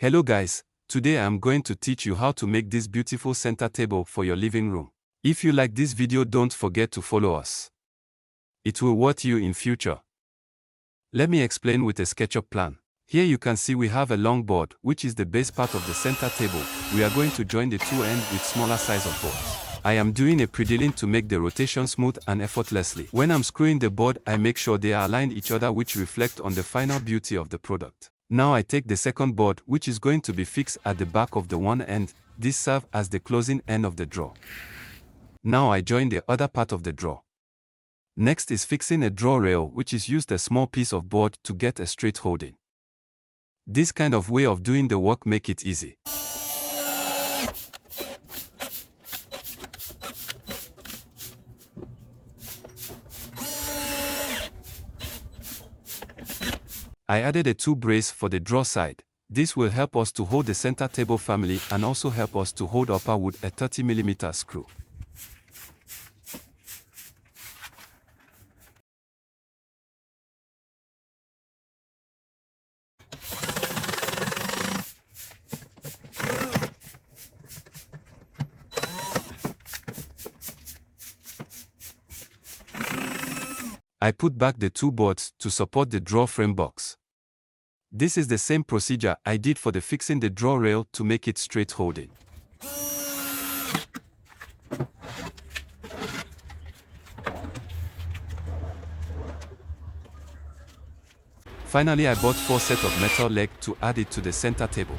Hello guys, today I am going to teach you how to make this beautiful center table for your living room. If you like this video, don't forget to follow us. It will worth you in future. Let me explain with a SketchUp plan. Here you can see we have a long board, which is the base part of the center table. We are going to join the two ends with smaller size of boards. I am doing a pre-drilling to make the rotation smooth and effortlessly. When I'm screwing the board, I make sure they are aligned each other, which reflect on the final beauty of the product. Now I take the second board, which is going to be fixed at the back of the one end. This serves as the closing end of the drawer. Now I join the other part of the drawer. Next is fixing a drawer rail, which is used a small piece of board to get a straight holding. This kind of way of doing the work make it easy. I added a 2 brace for the drawer side. This will help us to hold the center table family and also help us to hold upper wood a 30mm screw. I put back the 2 boards to support the drawer frame box. This is the same procedure I did for the fixing the drawer rail to make it straight holding. Finally, I bought 4 sets of metal legs to add it to the center table.